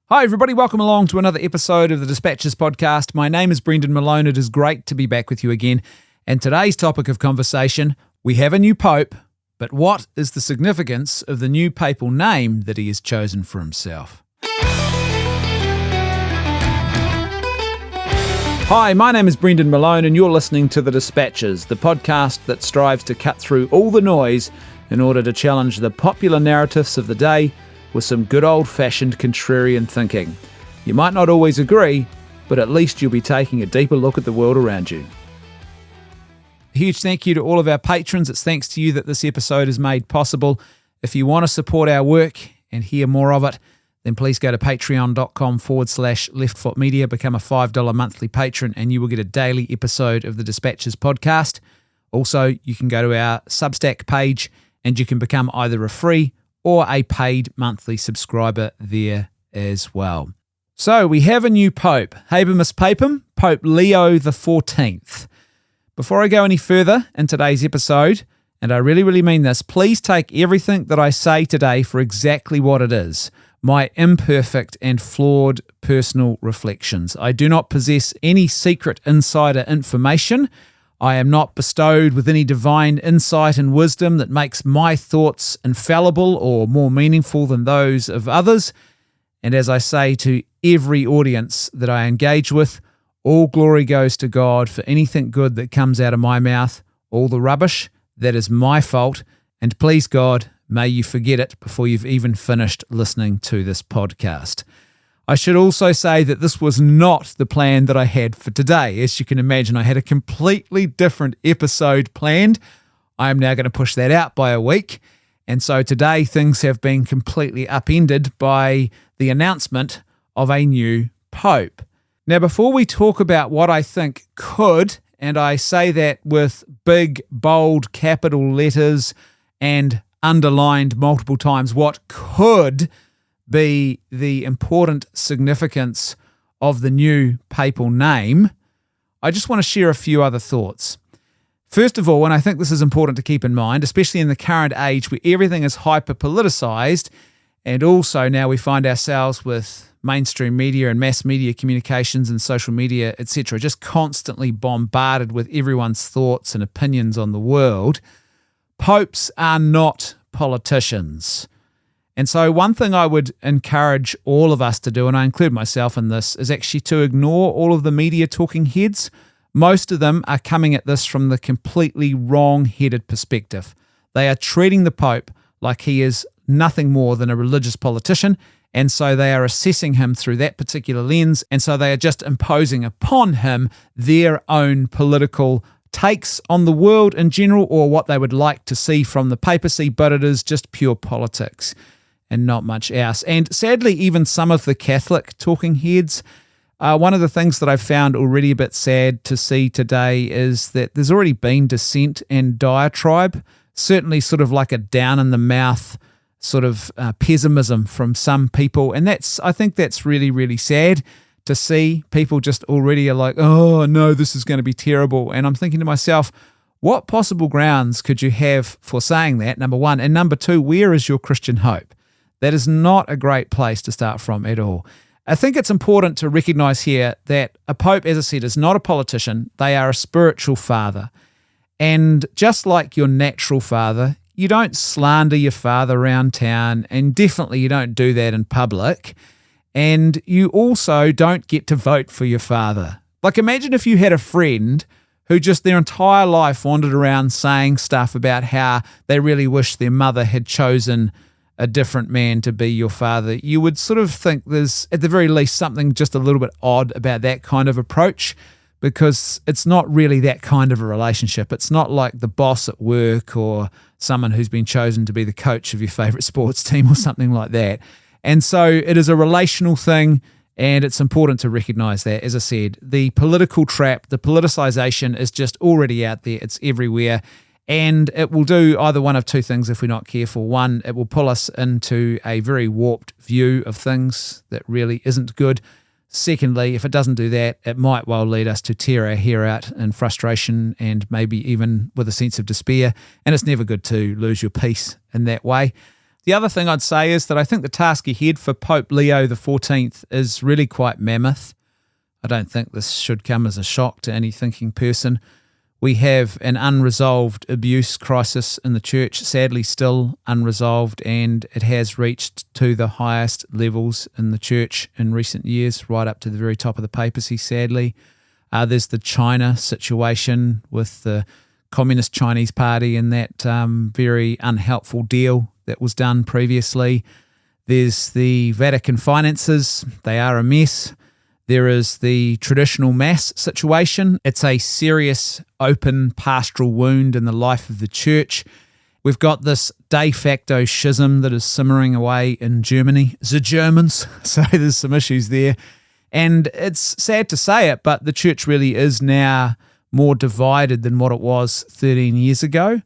Hi everybody, welcome along to another episode of the Dispatches podcast. My name is Brendan Malone. It is great to be back with you again. And today's topic of conversation, we have a new pope, but what is the significance of the new papal name that he has chosen for himself? Hi, my name is Brendan Malone and you're listening to the Dispatches, the podcast that strives to cut through all the noise in order to challenge the popular narratives of the day with some good old-fashioned contrarian thinking. You might not always agree, but at least you'll be taking a deeper look at the world around you. A huge thank you to all of our patrons. It's thanks to you that this episode is made possible. If you want to support our work and hear more of it, then please go to patreon.com/leftfootmedia, become a $5 monthly patron, and you will get a daily episode of the Dispatches podcast. Also, you can go to our Substack page and you can become either a free or a paid monthly subscriber there as well. So we have a new Pope, Habemus Papam, Pope Leo XIV. Before I go any further in today's episode, and I really mean this, please take everything that I say today for exactly what it is, my imperfect and flawed personal reflections. I do not possess any secret insider information. I am not bestowed with any divine insight and wisdom that makes my thoughts infallible or more meaningful than those of others. And as I say to every audience that I engage with, all glory goes to God for anything good that comes out of my mouth. All the rubbish, that is my fault. And please God, may you forget it before you've even finished listening to this podcast. I should also say that this was not the plan that I had for today. As you can imagine, I had a completely different episode planned. I am now going to push that out by a week. And so today things have been completely upended by the announcement of a new pope. Now, before we talk about what I think could, and I say that with big, bold, capital letters and underlined multiple times, what could be the important significance of the new papal name, I just want to share a few other thoughts. First of all, and I think this is important to keep in mind, especially in the current age where everything is hyper-politicized, and also now we find ourselves with mainstream media and mass media communications and social media, etc., just constantly bombarded with everyone's thoughts and opinions on the world. Popes are not politicians. And so one thing I would encourage all of us to do, and I include myself in this, is actually to ignore all of the media talking heads. Most of them are coming at this from the completely wrong-headed perspective. They are treating the Pope like he is nothing more than a religious politician, and so they are assessing him through that particular lens, and so they are just imposing upon him their own political takes on the world in general, or what they would like to see from the papacy, but it is just pure politics and not much else. And sadly, even some of the Catholic talking heads, one of the things that I've found already a bit sad to see today is that there's already been dissent and diatribe, certainly sort of like a down-in-the-mouth sort of pessimism from some people. And I think that's really sad to see. People just already are like, oh no, this is going to be terrible. And I'm thinking to myself, what possible grounds could you have for saying that, number one? And number two, where is your Christian hope? That is not a great place to start from at all. I think it's important to recognize here that a pope, as I said, is not a politician. They are a spiritual father. And just like your natural father, you don't slander your father around town, and definitely you don't do that in public. And you also don't get to vote for your father. Like, imagine if you had a friend who just their entire life wandered around saying stuff about how they really wish their mother had chosen a different man to be your father. You would sort of think there's, at the very least, something just a little bit odd about that kind of approach, because it's not really that kind of a relationship. It's not like the boss at work or someone who's been chosen to be the coach of your favorite sports team or something like that. And so it is a relational thing, and it's important to recognize that. As I said, the political trap, the politicization is just already out there. It's everywhere. And it will do either one of two things if we're not careful. One, it will pull us into a very warped view of things that really isn't good. Secondly, if it doesn't do that, it might well lead us to tear our hair out in frustration and maybe even with a sense of despair. And it's never good to lose your peace in that way. The other thing I'd say is that I think the task ahead for Pope Leo XIV is really quite mammoth. I don't think this should come as a shock to any thinking person. We have an unresolved abuse crisis in the church, sadly still unresolved, and it has reached to the highest levels in the church in recent years, right up to the very top of the papacy, sadly. There's the China situation with the Communist Chinese Party and that very unhelpful deal that was done previously. There's the Vatican finances. They are a mess. There is the traditional mass situation. It's a serious, open pastoral wound in the life of the church. We've got this de facto schism that is simmering away in Germany. The Germans. So there's some issues there. And it's sad to say it, but the church really is now more divided than what it was 13 years ago.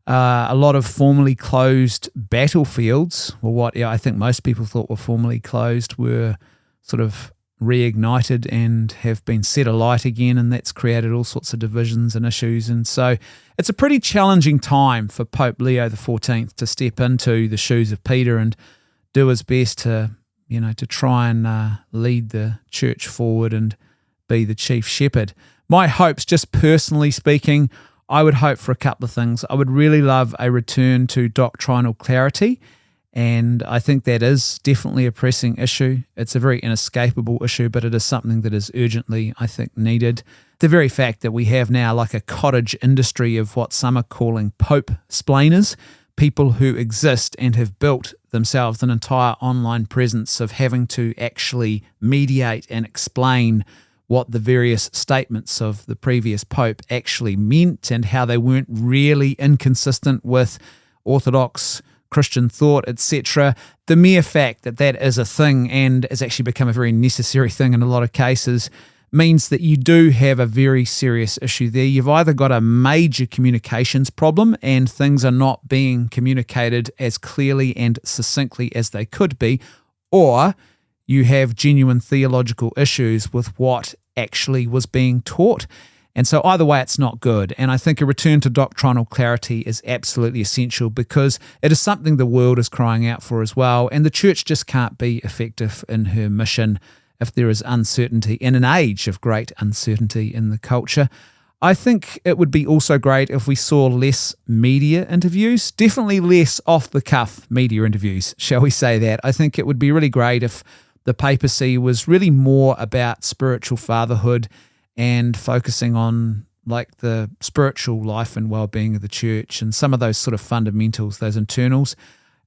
A lot of formerly closed battlefields, or what I think most people thought were formerly closed, were sort of reignited and have been set alight again, and that's created all sorts of divisions and issues. And so it's a pretty challenging time for Pope Leo XIV to step into the shoes of Peter and do his best to try and lead the church forward and be the chief shepherd. My hopes, just personally speaking, I would hope for a couple of things. I would really love a return to doctrinal clarity, and I think that is definitely a pressing issue. It's a very inescapable issue, but it is something that is urgently, I think, needed. The very fact that we have now like a cottage industry of what some are calling pope-splainers, people who exist and have built themselves an entire online presence of having to actually mediate and explain what the various statements of the previous pope actually meant and how they weren't really inconsistent with orthodox Christian thought, etc. The mere fact that that is a thing and has actually become a very necessary thing in a lot of cases means that you do have a very serious issue there. You've either got a major communications problem and things are not being communicated as clearly and succinctly as they could be, or you have genuine theological issues with what actually was being taught. And so either way, it's not good. And I think a return to doctrinal clarity is absolutely essential because it is something the world is crying out for as well. And the church just can't be effective in her mission if there is uncertainty in an age of great uncertainty in the culture. I think it would be also great if we saw less media interviews, definitely less off-the-cuff media interviews, shall we say that. I think it would be really great if the papacy was really more about spiritual fatherhood and focusing on like the spiritual life and well-being of the church and some of those sort of fundamentals, those internals,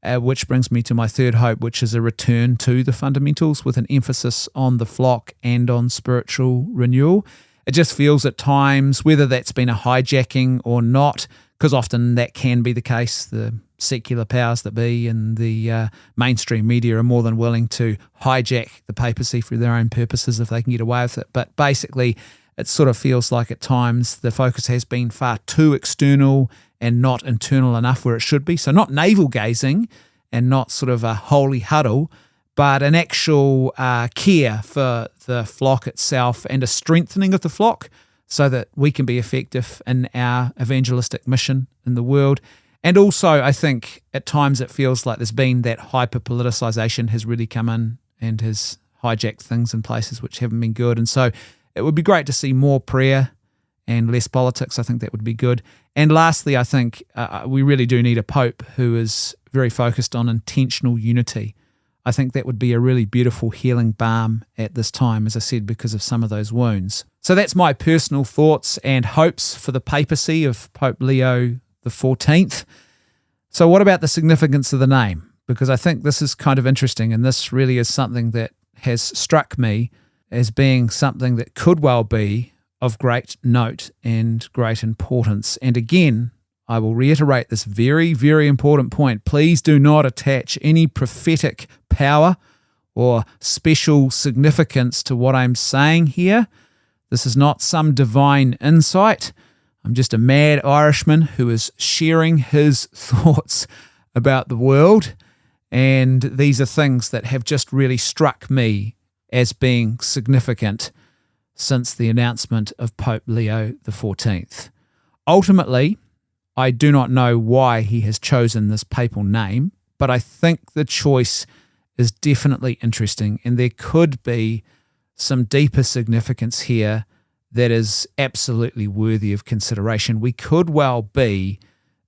which brings me to my third hope, which is a return to the fundamentals with an emphasis on the flock and on spiritual renewal. It just feels at times, whether that's been a hijacking or not, because often that can be the case, the secular powers that be and the mainstream media are more than willing to hijack the papacy for their own purposes if they can get away with it. But basically, it sort of feels like at times the focus has been far too external and not internal enough where it should be. So not navel-gazing and not sort of a holy huddle, but an actual care for the flock itself and a strengthening of the flock so that we can be effective in our evangelistic mission in the world. And also, I think at times it feels like there's been that hyper-politicization has really come in and has hijacked things in places which haven't been good. And so it would be great to see more prayer and less politics. I think that would be good. And lastly, I think we really do need a pope who is very focused on intentional unity. I think that would be a really beautiful healing balm at this time, as I said, because of some of those wounds. So that's my personal thoughts and hopes for the papacy of Pope Leo XIV. So what about the significance of the name? Because I think this is kind of interesting, and this really is something that has struck me as being something that could well be of great note and great importance. And again, I will reiterate this very, very important point. Please do not attach any prophetic power or special significance to what I'm saying here. This is not some divine insight. I'm just a mad Irishman who is sharing his thoughts about the world. And these are things that have just really struck me as being significant since the announcement of Pope Leo XIV. Ultimately, I do not know why he has chosen this papal name, but I think the choice is definitely interesting, and there could be some deeper significance here that is absolutely worthy of consideration. We could well be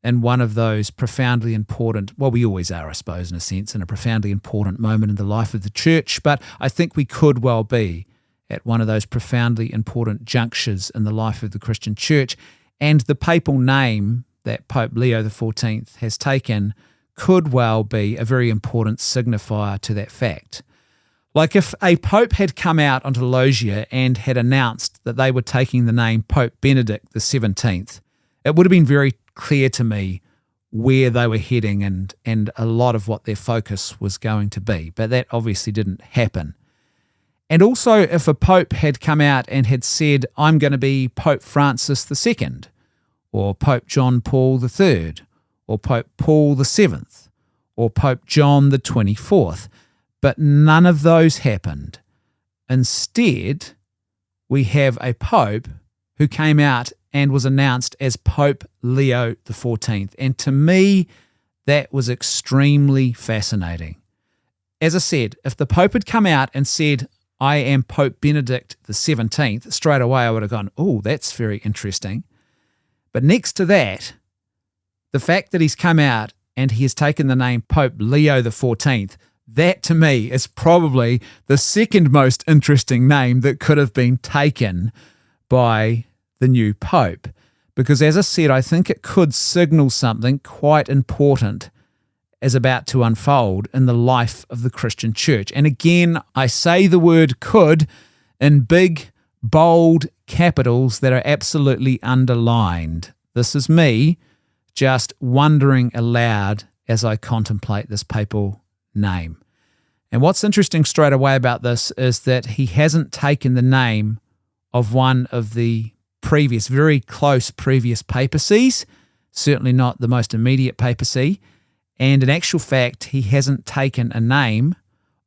in one of those profoundly important, well, we always are, I suppose, in a sense, in a profoundly important moment in the life of the church, but I think we could well be at one of those profoundly important junctures in the life of the Christian church, and the papal name that Pope Leo XIV has taken could well be a very important signifier to that fact. Like if a pope had come out onto the loggia and had announced that they were taking the name Pope Benedict XVII, it would have been very clear to me where they were heading and a lot of what their focus was going to be. But that obviously didn't happen. And also, if a pope had come out and had said, I'm going to be Pope Francis II, or Pope John Paul III, or Pope Paul VII, or Pope John the 24th, but none of those happened. Instead, we have a pope who came out and was announced as Pope Leo XIV. And to me, that was extremely fascinating. As I said, if the Pope had come out and said, I am Pope Benedict XVII, straight away I would have gone, oh, that's very interesting. But next to that, the fact that he's come out and he has taken the name Pope Leo XIV, that to me is probably the second most interesting name that could have been taken by the new Pope. Because as I said, I think it could signal something quite important is about to unfold in the life of the Christian church. And again, I say the word could in big, bold capitals that are absolutely underlined. This is me just wondering aloud as I contemplate this papal name. And what's interesting straight away about this is that he hasn't taken the name of one of the previous, very close previous papacies, certainly not the most immediate papacy. And in actual fact, he hasn't taken a name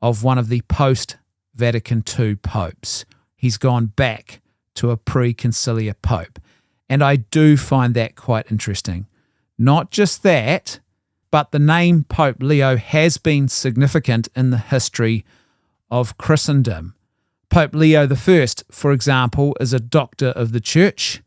of one of the post-Vatican II popes. He's gone back to a pre-conciliar pope. And I do find that quite interesting. Not just that, but the name Pope Leo has been significant in the history of Christendom. Pope Leo I, for example, is a doctor of the church,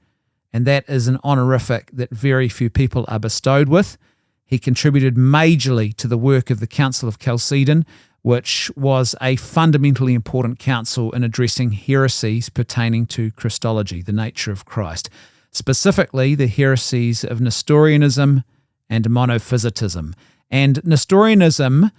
and that is an honorific that very few people are bestowed with. He contributed majorly to the work of the Council of Chalcedon, which was a fundamentally important council in addressing heresies pertaining to Christology, the nature of Christ, specifically the heresies of Nestorianism and monophysitism. And Nestorianism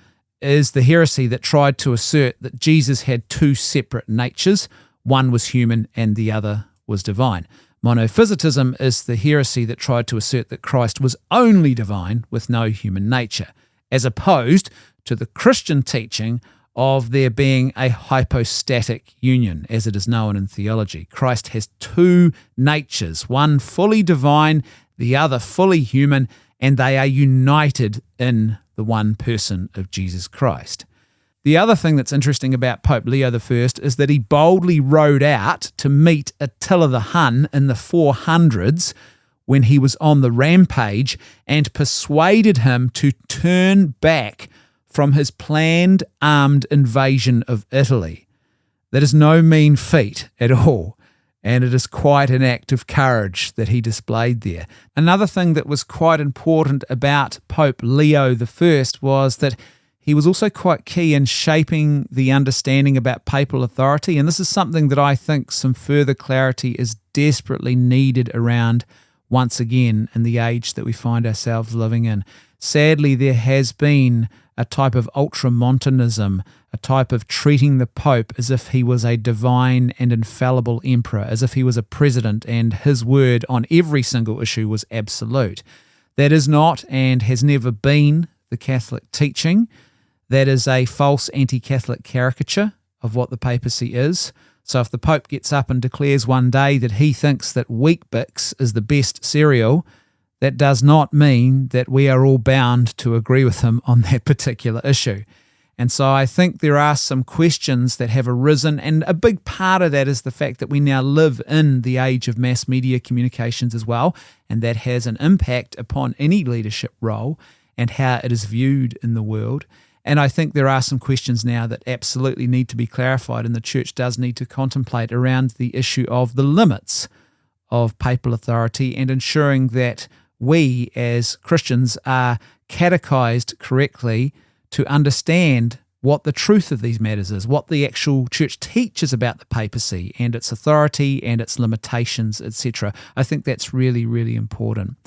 is the heresy that tried to assert that Jesus had two separate natures. One was human and the other was divine. Monophysitism is the heresy that tried to assert that Christ was only divine with no human nature, as opposed to the Christian teaching of there being a hypostatic union, as it is known in theology. Christ has two natures, one fully divine, the other fully human, and they are united in the one person of Jesus Christ. The other thing that's interesting about Pope Leo I is that he boldly rode out to meet Attila the Hun in the 400s when he was on the rampage and persuaded him to turn back from his planned armed invasion of Italy. That is no mean feat at all, and it is quite an act of courage that he displayed there. Another thing that was quite important about Pope Leo I was that he was also quite key in shaping the understanding about papal authority, and this is something that I think some further clarity is desperately needed around once again in the age that we find ourselves living in. Sadly, there has been a type of ultramontanism, a type of treating the Pope as if he was a divine and infallible emperor, as if he was a president and his word on every single issue was absolute. That is not and has never been the Catholic teaching. That is a false anti-Catholic caricature of what the papacy is. So if the Pope gets up and declares one day that he thinks that Weet-Bix is the best cereal, that does not mean that we are all bound to agree with him on that particular issue. And so I think there are some questions that have arisen, and a big part of that is the fact that we now live in the age of mass media communications as well, and that has an impact upon any leadership role. and how it is viewed in the world. And I think there are some questions now that absolutely need to be clarified, and the church does need to contemplate around the issue of the limits of papal authority and ensuring that we as Christians are catechized correctly to understand what the truth of these matters is, what the actual church teaches about the papacy and its authority and its limitations, etc. I think that's really, really important.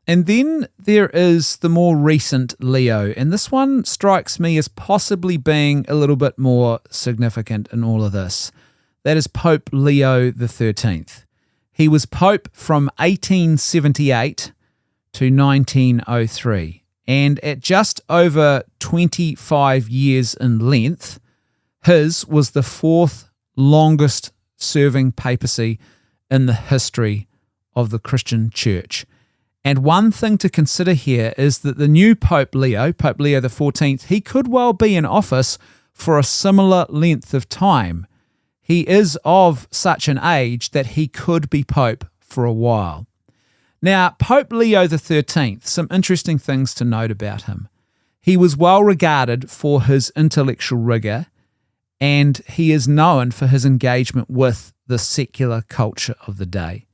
And then there is the more recent Leo, and this one strikes me as possibly being a little bit more significant in all of this. That is Pope Leo XIII. He was Pope from 1878 to 1903, and at just over 25 years in length, his was the fourth longest serving papacy in the history of the Christian church. And one thing to consider here is that the new Pope Leo XIV, he could well be in office for a similar length of time. He is of such an age that he could be Pope for a while. Now, Pope Leo XIII, some interesting things to note about him. He was well regarded for his intellectual rigour, and he is known for his engagement with the secular culture of the day.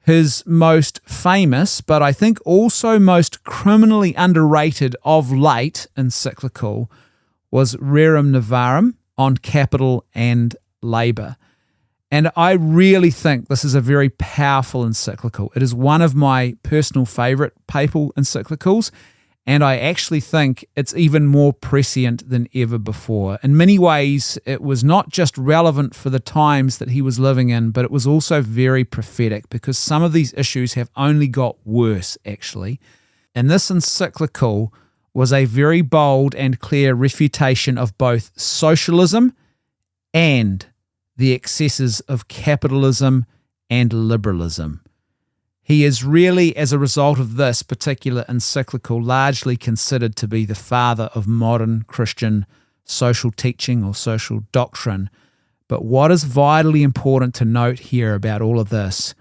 His most famous, but I think also most criminally underrated of late encyclical was Rerum Novarum on capital and labour. And I really think this is a very powerful encyclical. It is one of my personal favourite papal encyclicals, and I actually think it's even more prescient than ever before. In many ways, it was not just relevant for the times that he was living in, but it was also very prophetic because some of these issues have only got worse, actually. And this encyclical was a very bold and clear refutation of both socialism and the excesses of capitalism and liberalism. He is really, as a result of this particular encyclical, largely considered to be the father of modern Christian social teaching or social doctrine. But what is vitally important to note here about all of this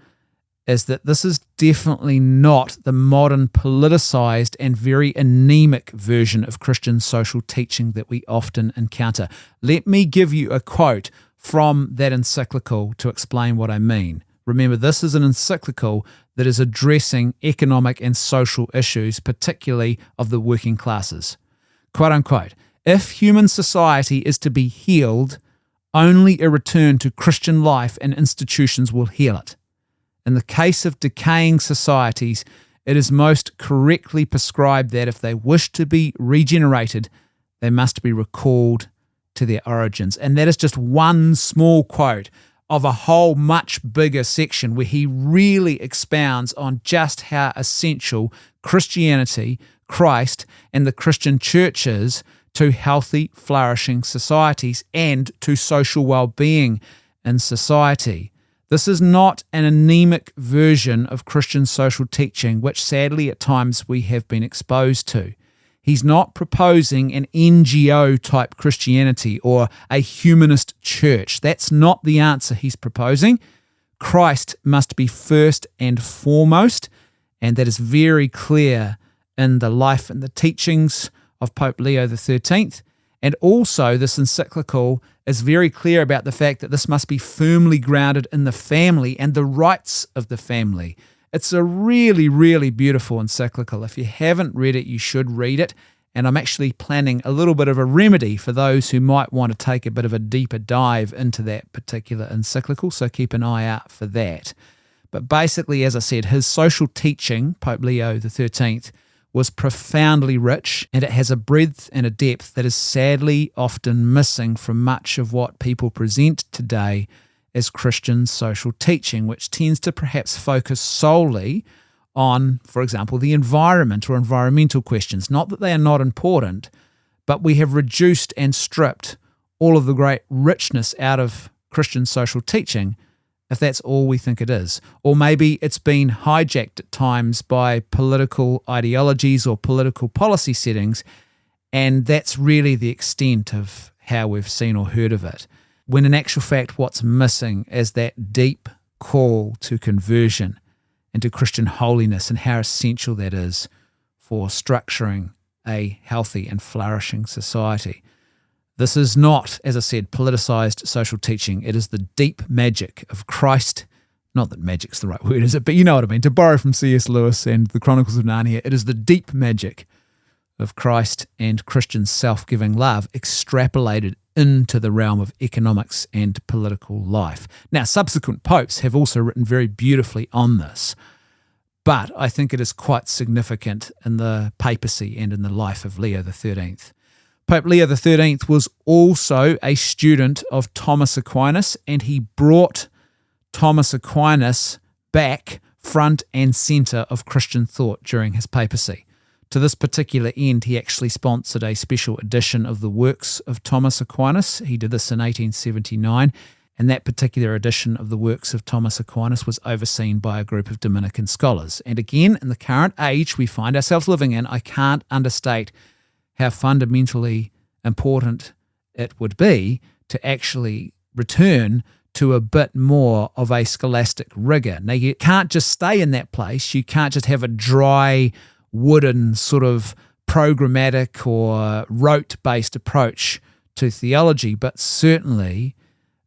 is that this is definitely not the modern politicized and very anemic version of Christian social teaching that we often encounter. Let me give you a quote from that encyclical to explain what I mean. Remember, this is an encyclical that is addressing economic and social issues, particularly of the working classes. Quote unquote, if human society is to be healed, only a return to Christian life and institutions will heal it. In the case of decaying societies, it is most correctly prescribed that if they wish to be regenerated, they must be recalled to their origins. And that is just one small quote of a whole much bigger section where he really expounds on just how essential Christianity, Christ, and the Christian church is to healthy, flourishing societies and to social well-being in society. This is not an anemic version of Christian social teaching, which sadly at times we have been exposed to. He's not proposing an NGO-type Christianity or a humanist church. That's not the answer he's proposing. Christ must be first and foremost, and that is very clear in the life and the teachings of Pope Leo XIII. And also, this encyclical is very clear about the fact that this must be firmly grounded in the family and the rights of the family. It's a really, really beautiful encyclical. If you haven't read it, you should read it. And I'm actually planning a little bit of a remedy for those who might want to take a bit of a deeper dive into that particular encyclical, so keep an eye out for that. But basically, as I said, his social teaching, Pope Leo XIII, was profoundly rich, and it has a breadth and a depth that is sadly often missing from much of what people present today as Christian social teaching, which tends to perhaps focus solely on, for example, the environment or environmental questions. Not that they are not important, but we have reduced and stripped all of the great richness out of Christian social teaching if that's all we think it is. Or maybe it's been hijacked at times by political ideologies or political policy settings, and that's really the extent of how we've seen or heard of it. When in actual fact, what's missing is that deep call to conversion and to Christian holiness and how essential that is for structuring a healthy and flourishing society. This is not, as I said, politicized social teaching. It is the deep magic of Christ. Not that magic's the right word, is it? But you know what I mean. To borrow from C.S. Lewis and the Chronicles of Narnia, it is the deep magic of Christ and Christian self-giving love extrapolated into the realm of economics and political life. Now, subsequent popes have also written very beautifully on this, but I think it is quite significant in the papacy and in the life of Leo XIII. Pope Leo XIII was also a student of Thomas Aquinas, and he brought Thomas Aquinas back front and centre of Christian thought during his papacy. To this particular end, he actually sponsored a special edition of the works of Thomas Aquinas. He did this in 1879, and that particular edition of the works of Thomas Aquinas was overseen by a group of Dominican scholars. And again, in the current age we find ourselves living in, I can't understate how fundamentally important it would be to actually return to a bit more of a scholastic rigour. Now, you can't just stay in that place. You can't just have a dry, wooden sort of programmatic or rote-based approach to theology, but certainly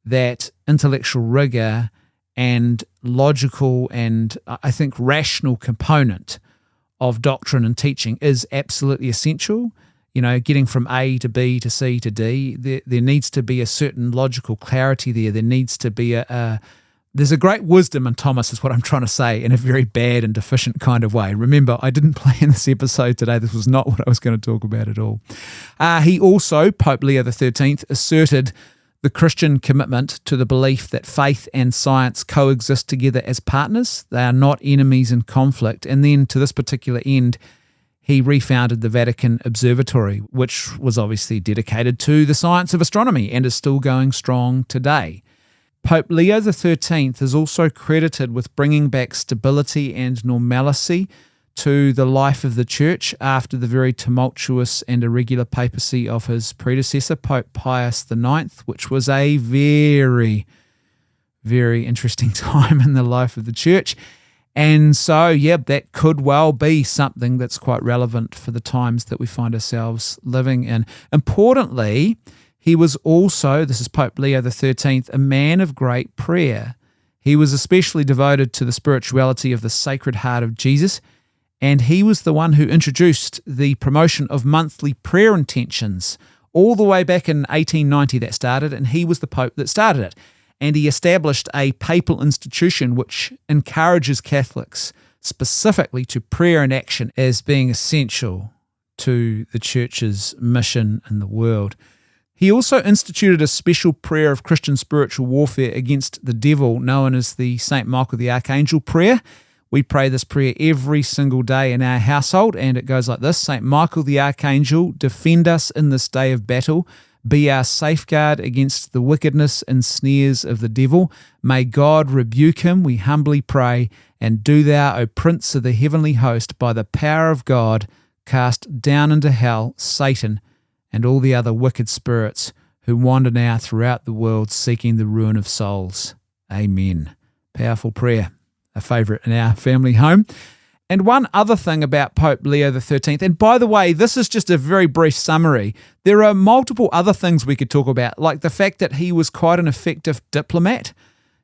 that intellectual rigour and logical and, I think, rational component of doctrine and teaching is absolutely essential. You know, getting from A to B to C to D, there needs to be a certain logical clarity there. There needs to be there's a great wisdom in Thomas, is what I'm trying to say, in a very bad and deficient kind of way. Remember, I didn't plan this episode today. This was not what I was going to talk about at all. He also, Pope Leo XIII, asserted the Christian commitment to the belief that faith and science coexist together as partners. They are not enemies in conflict. And then to this particular end, he refounded the Vatican Observatory, which was obviously dedicated to the science of astronomy and is still going strong today. Pope Leo XIII is also credited with bringing back stability and normalcy to the life of the Church after the very tumultuous and irregular papacy of his predecessor, Pope Pius IX, which was a very, very interesting time in the life of the Church. And so, yeah, that could well be something that's quite relevant for the times that we find ourselves living in. Importantly, he was also, this is Pope Leo XIII, a man of great prayer. He was especially devoted to the spirituality of the Sacred Heart of Jesus, and he was the one who introduced the promotion of monthly prayer intentions. All the way back in 1890 that started, and he was the Pope that started it. And he established a papal institution which encourages Catholics specifically to prayer and action as being essential to the Church's mission in the world. He also instituted a special prayer of Christian spiritual warfare against the devil known as the St. Michael the Archangel prayer. We pray this prayer every single day in our household, and it goes like this: St. Michael the Archangel, defend us in this day of battle. Be our safeguard against the wickedness and snares of the devil. May God rebuke him, we humbly pray, and do thou, O Prince of the heavenly host, by the power of God, cast down into hell Satan and all the other wicked spirits who wander now throughout the world seeking the ruin of souls. Amen. Powerful prayer, a favourite in our family home. And one other thing about Pope Leo XIII, and by the way, this is just a very brief summary. There are multiple other things we could talk about, like the fact that he was quite an effective diplomat,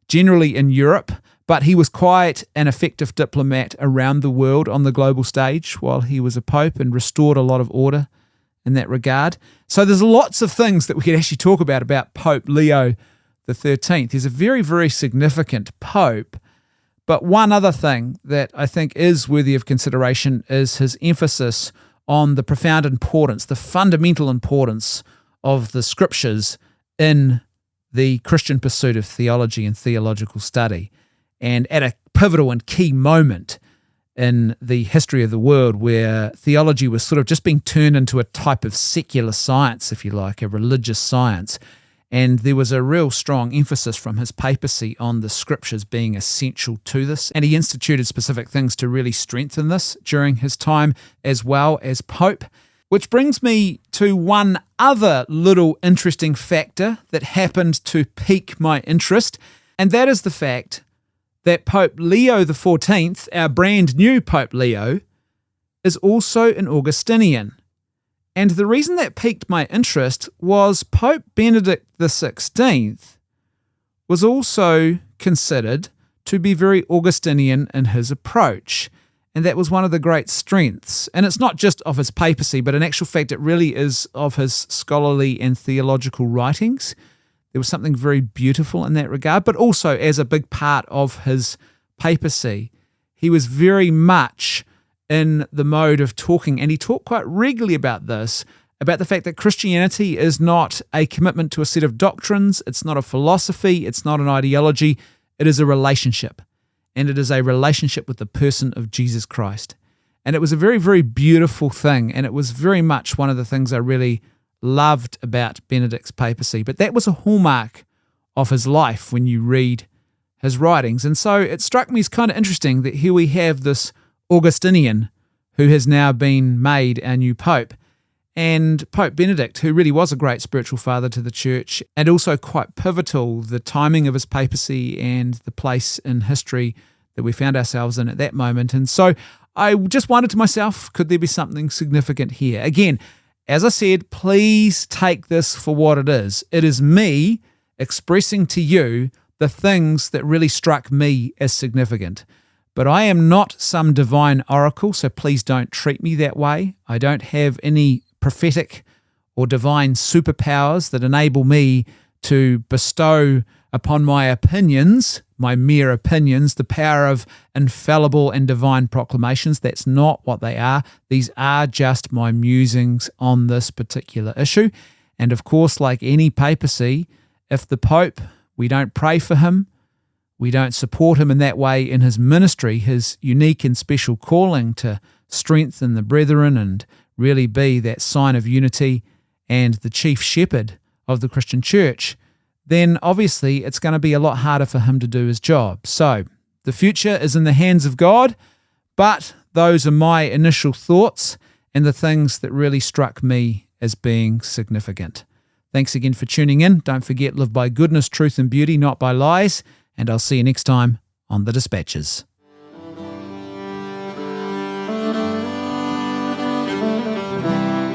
generally in Europe, but he was quite an effective diplomat around the world on the global stage while he was a pope, and restored a lot of order in that regard. So there's lots of things that we could actually talk about Pope Leo XIII. He's a very, very significant pope. But one other thing that I think is worthy of consideration is his emphasis on the profound importance, the fundamental importance of the scriptures in the Christian pursuit of theology and theological study. And at a pivotal and key moment in the history of the world where theology was sort of just being turned into a type of secular science, if you like, a religious science, and there was a real strong emphasis from his papacy on the scriptures being essential to this. And he instituted specific things to really strengthen this during his time as well as Pope. Which brings me to one other little interesting factor that happened to pique my interest, and that is the fact that Pope Leo XIV, our brand new Pope Leo, is also an Augustinian. And the reason that piqued my interest was Pope Benedict XVI was also considered to be very Augustinian in his approach. And that was one of the great strengths. And it's not just of his papacy, but in actual fact, it really is of his scholarly and theological writings. There was something very beautiful in that regard, but also as a big part of his papacy. He was very much in the mode of talking, and he talked quite regularly about this, about the fact that Christianity is not a commitment to a set of doctrines, it's not a philosophy, it's not an ideology, it is a relationship. And it is a relationship with the person of Jesus Christ. And it was a very, very beautiful thing, and it was very much one of the things I really loved about Benedict's papacy. But that was a hallmark of his life when you read his writings. And so it struck me as kind of interesting that here we have this Augustinian who has now been made our new pope, and Pope Benedict, who really was a great spiritual father to the church and also quite pivotal, the timing of his papacy and the place in history that we found ourselves in at that moment. And so I just wondered to myself, could there be something significant here? Again, as I said, please take this for what it is. It is me expressing to you the things that really struck me as significant. But I am not some divine oracle, so please don't treat me that way. I don't have any prophetic or divine superpowers that enable me to bestow upon my opinions, my mere opinions, the power of infallible and divine proclamations. That's not what they are. These are just my musings on this particular issue. And of course, like any papacy, if the Pope, we don't pray for him, we don't support him in that way in his ministry, his unique and special calling to strengthen the brethren and really be that sign of unity and the chief shepherd of the Christian church, then obviously it's going to be a lot harder for him to do his job. So the future is in the hands of God, but those are my initial thoughts and the things that really struck me as being significant. Thanks again for tuning in. Don't forget, live by goodness, truth, and beauty, not by lies. And I'll see you next time on The Dispatches.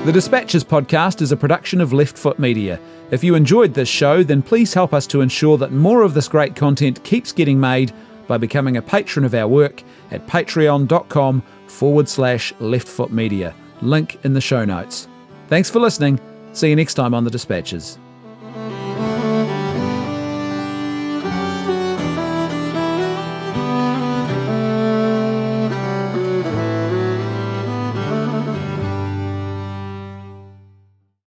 The Dispatches podcast is a production of Left Foot Media. If you enjoyed this show, then please help us to ensure that more of this great content keeps getting made by becoming a patron of our work at patreon.com/leftfootmedia. Link in the show notes. Thanks for listening. See you next time on The Dispatches.